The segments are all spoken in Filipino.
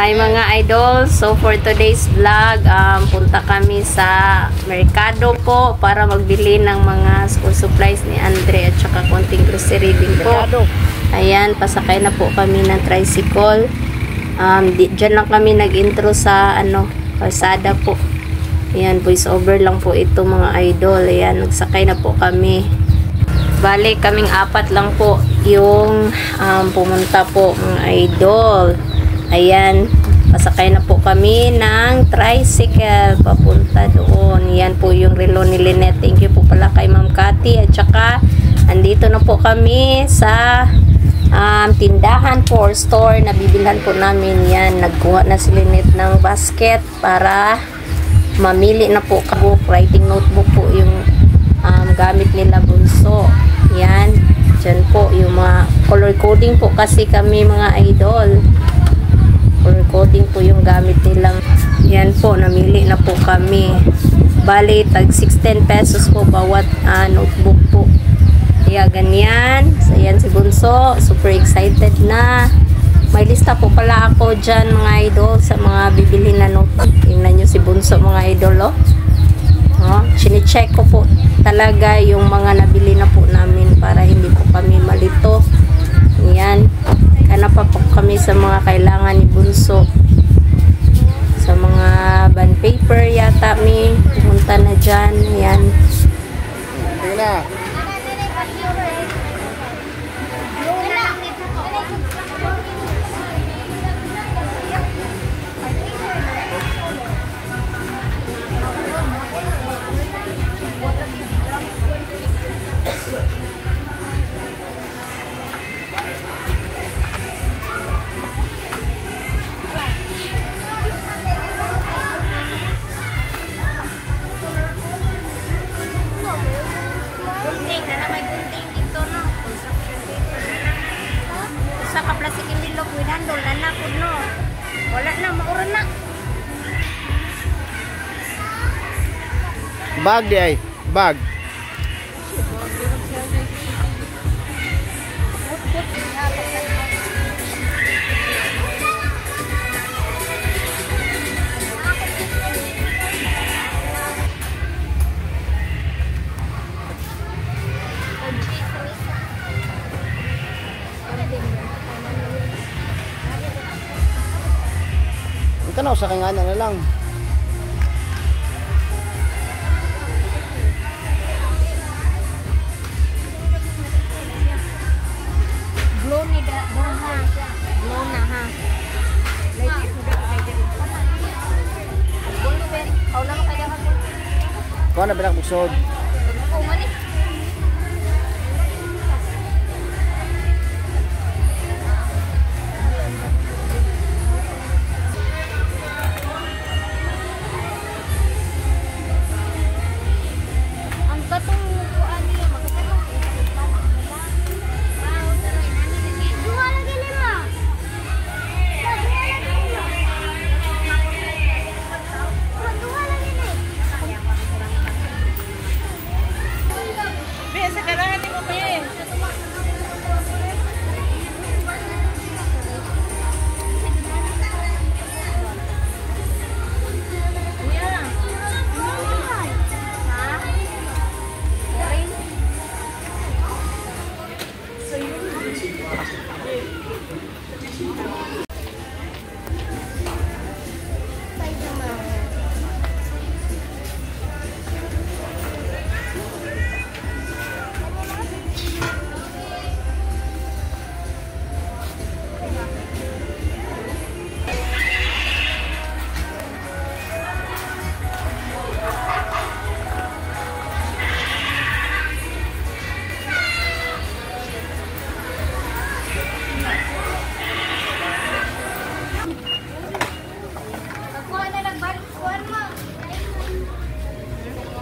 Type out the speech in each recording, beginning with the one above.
Hi mga idol, so for today's vlog, punta kami sa merkado po para magbili ng mga school supplies ni Andre at saka konting grocery din po. Ayan, pasakay na po kami ng tricycle. Diyan lang kami nag-intro sa kalsada po. Ayan, voice over lang po ito mga idol. Ayan, nagsakay na po kami. Balik kaming apat lang po yung pumunta po mga idol. Ayan, pasakay na po kami ng tricycle papunta doon. Yan po yung relo ni Lynette. Thank you po pala kay Ma'am Cathy. At saka, andito na po kami sa tindahan for store na bibilhan po namin. Yan, nagkuha na si Lynette ng basket para mamili na po kabook, writing notebook po yung gamit nila bunso. Yan, dyan po yung mga color coding po kasi kami mga idol. Color coding po yung gamit nilang. Yan po, namili na po kami. Bali, tag 16 pesos po bawat notebook po. Kaya ganyan. So, yan si Bunso. Super excited na. May lista po pala ako dyan mga idol sa mga bibili na notebook. Tingnan nyo si Bunso mga idol, oh. Sine-check ko po talaga yung mga nabili na po namin para hindi po kami malito. Yan. Kana pa po kami sa mga kailangan ni Bunso. Sa mga bond paper yata mi pumunta na dyan. Yan. Tingnan. Wala na, mauran na. Bag di ay, bag. Tanaw sa kangana na lang. Glow ni da doon ha. Glow na ha. Kuha na bilang buksod.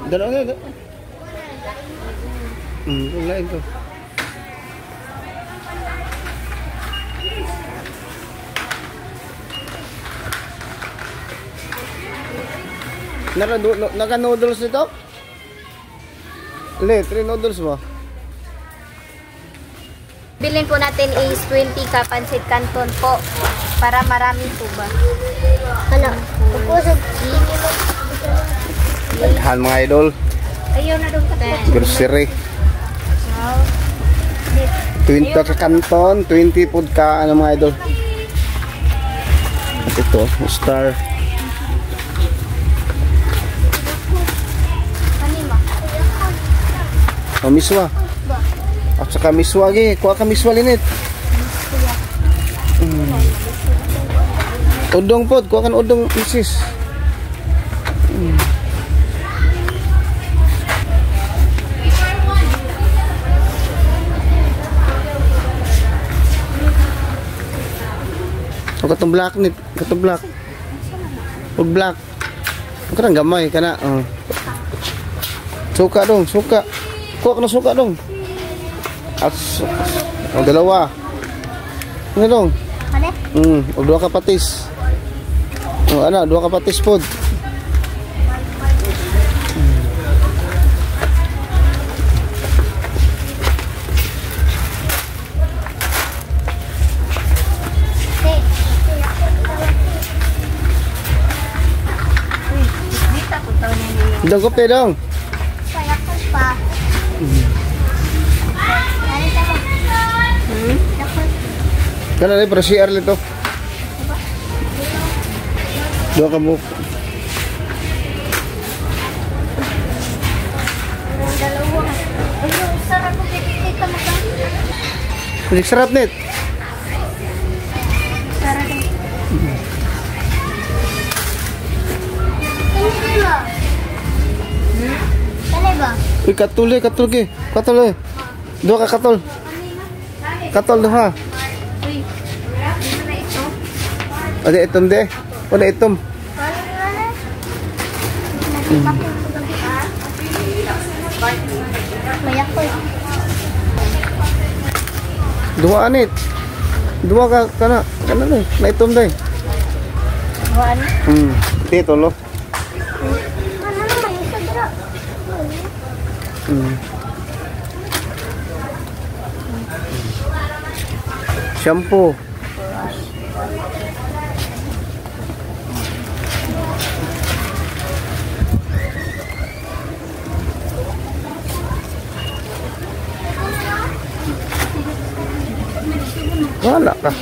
Dalawa na. Ulain ko. Naka-noodles nito? Le, 3 noodles mo? Bilhin po natin is 20 ka pancit canton po. Para maraming tuba. Ano? Pupusog. Daghan mga idol. Ayaw na doon ka. Grocery. 20 ka kanton, 20 pod ka ano mga idol. At ito, star. Oh, miswa. At saka miswa gi, kuha ka miswa linit. Udong pod, kuha kan udong isis. O katong black nit, katong black. Ug black. Ang kanang gamay kana. Suka dong, suka. Kuha ka na suka dong. At dalawa. Ano dong? Ano? O dua ka patis. O ana, dua ka patis pod. Dong kopi dong. Payak ko pa. Kana rin para CR nito. Dua ka mo. Dalawa. Ayun, sarap ko kita mo ka. Kulik sarap nit. Sarap. Ini ba? Kani ba? Uy, katul eh, katul ke. Katul eh. Dua ka katul. Katul dua. Uy, ano na ito? Ada itom deh. Ada itom. Payak ko. Dua anit. Dua ka kana na na itom deh. Buwan. Dito lo. Ano naman isa dira? Shampoo. Wala ka.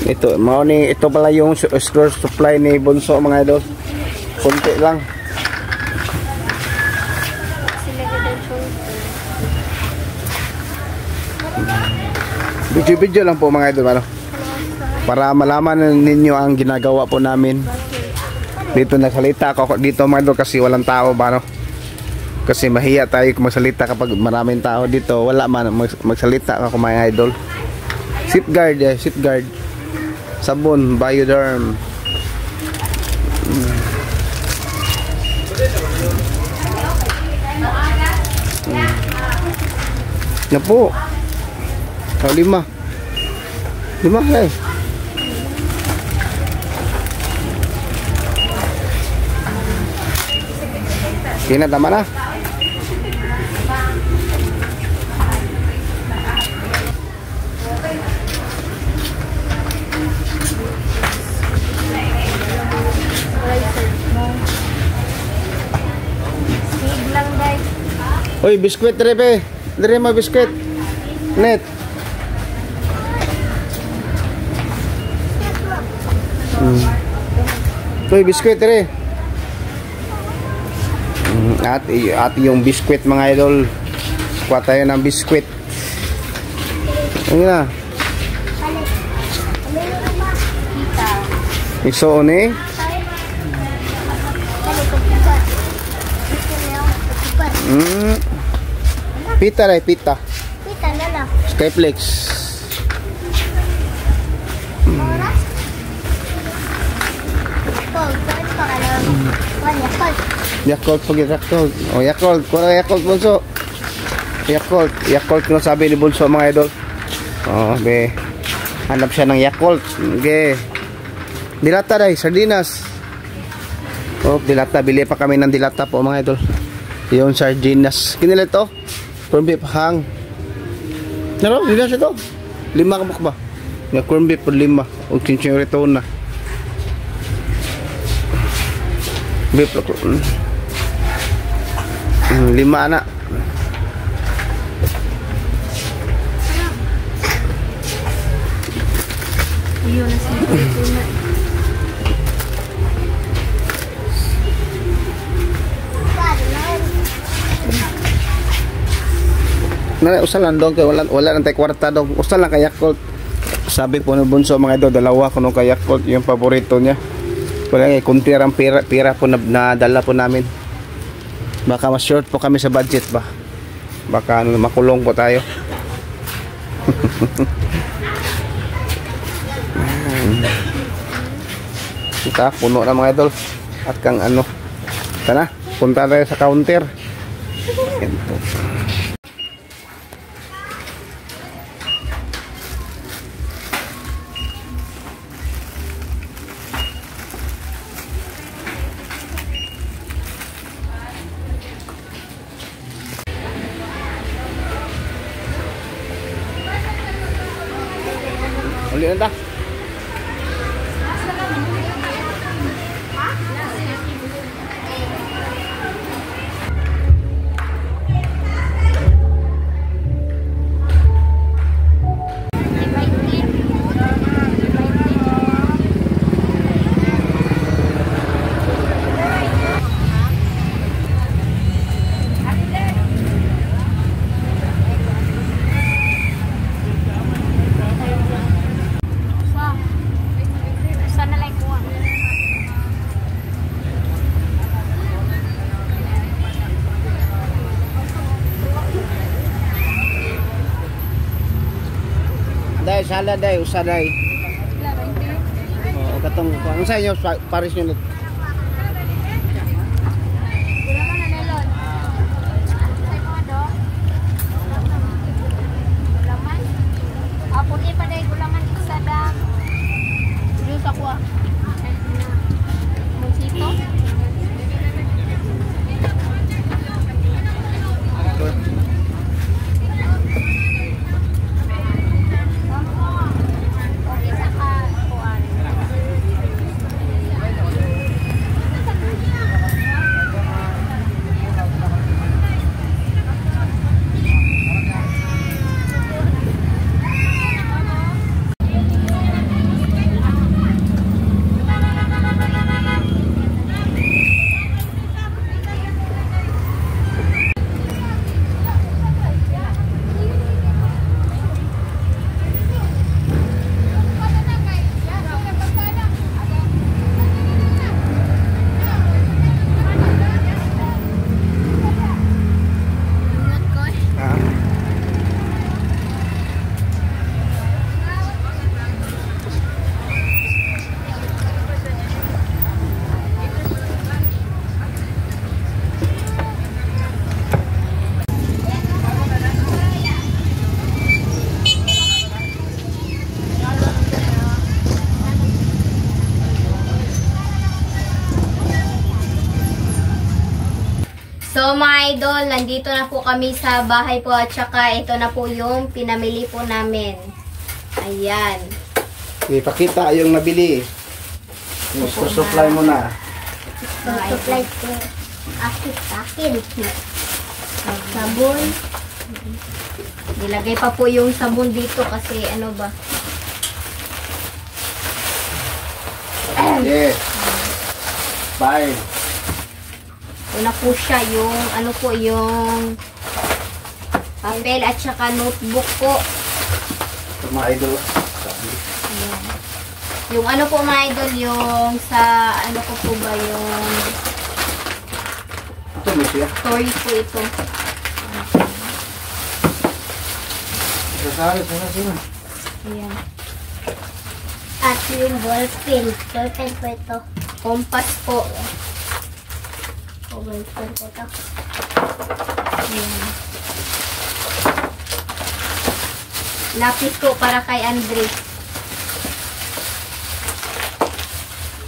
Ito, ito pala yung store supply ni Bunso mga idol. Kunti lang. Video-video lang po mga idol, ano? Para malaman ninyo ang ginagawa po namin. Dito nagsalita ako dito mga idol kasi walang tao ba, no? Kasi mahiya tayo kung magsalita kapag maraming tao dito. Wala man magsalita ako mga idol. Seat guard, seat guard. Sabon, Bioderm. Na po. Oh, 5. 5 eh. Kina tama na. Lang guys. Oy, biskwit dire be. Dire mo biskwit. Net. Oy, biskwit dire. At yung biskwit mga idol. Kuha tayo ng biskwit. Ano na? Iso ni. Pita rin, pita. Pita na lang. Skyflex. Yakult pag Yakult. Oh, Yakult. Kuha Yakult Bunso. Yakult. Yakult kung sabi ni Bunso mga idol. Oh, be. Hanap siya ng Yakult. Okay. Dilata dahil, sardinas. Oh, dilata. Bili pa kami ng dilata po mga idol. Yung sardinas. Kinila ito. Purbi pa hang. Pero, hindi siya to. 5 ka ba? Nga corn beef por 5. O chinchorito na. Beef lang ko. 5 anak. Yun na siya. Na usa lang dong kay wala nang tay kwarta dong. Usa lang kay Yakult. Sabi po ng bunso mga idol, dalawa kuno kay Yakult yung paborito niya. Wala kay kunti ang pira po na dala po namin. Baka mas short po kami sa budget ba. Baka makulong po tayo. Kita puno na mga idol. At kang ano. Tara, punta tayo sa counter. Ito. Uli na ta. Dai salad dai usa dai. Oh, katong ano sa inyo pares nyo. So mga idol, nandito na po kami sa bahay po at saka ito na po yung pinamili po namin. Ayan. Ipakita yung nabili. Supply mo na. Supply ko. Akin. Sabon. Nilagay pa po yung sabon dito kasi ano ba. Yes. Bye. Una po siya yung ano po yung papel at saka notebook po. Ito mga idol. Ayan. Yung ano po mga idol, yung sa ano ko po ba yung Ito mo siya. toy po ito. Sasari sila. Ayan. At yung ballpen. Ballpen po ito. Compass po. Ballpen po ito. Ayan. Lapis ko para kay Andre.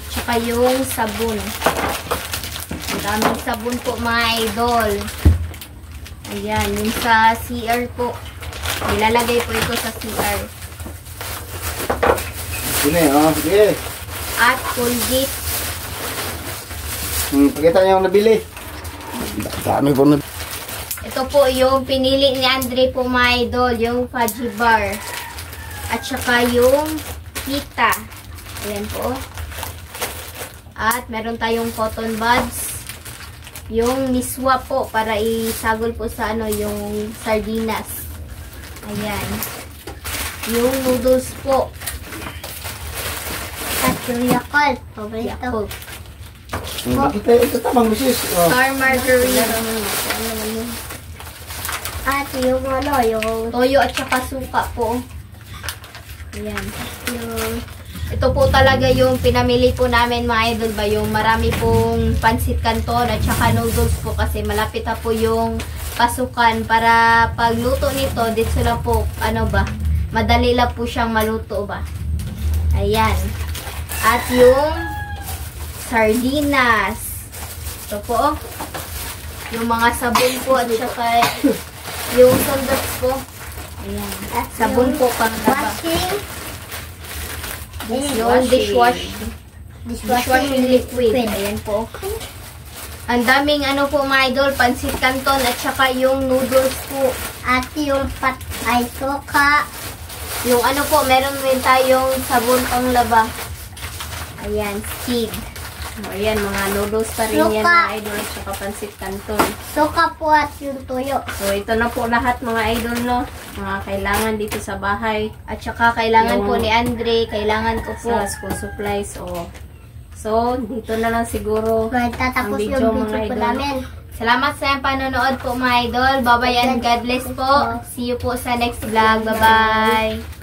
Tsaka yung sabon. Daming sabon po mga idol. Ayan, yung sa CR po. Nilalagay po ito sa CR. Sino oh, sige. At Colgate. Pakita niyo yung nabili. Dami po na. Ito po yung pinili ni Andre po mga idol, yung fudgy bar. At saka yung pita. Ayan po. At meron tayong cotton buds. Yung miswa po para isagol po sa ano, yung sardinas. Ayan. Yung noodles po. At yung Yakult. Paborito. Yakult. Pakita ito tamang misis. Oh. Star margarine. At yung ano, yung... Toyo at saka suka po. Ayan. yung Ito po talaga yung pinamili po namin mga idol ba, yung marami pong pansit canton at saka noodles po kasi malapit na po yung pasukan para pagluto nito, dito lang po, ano ba, madali lang po siyang maluto ba. Ayan. At yung sardinas. Ito po. Yung mga sabon po at saka yung sandals po. Ayan. At Sabon yung po pang laba. Yung dishwashing liquid. Ayan po. Ang daming ano po mga idol, pansit canton at saka yung noodles po. At yung patay suka. Yung ano po, meron din tayong sabon pang laba. Ayan, Skid. O, ayan, mga noodles pa rin yan Suka. mga idol at saka pansit canton. Suka po at yung tuyo. So, ito na po lahat mga idol, no? Mga kailangan dito sa bahay. At saka kailangan Yung- po ni Andre, kailangan ko po sa school supplies. So, dito na lang siguro Magtatapos ang yung mga video po idol. namin. Salamat sa panonood po mga idol. Bye-bye and God bless po. See you po sa next vlog. Bye-bye.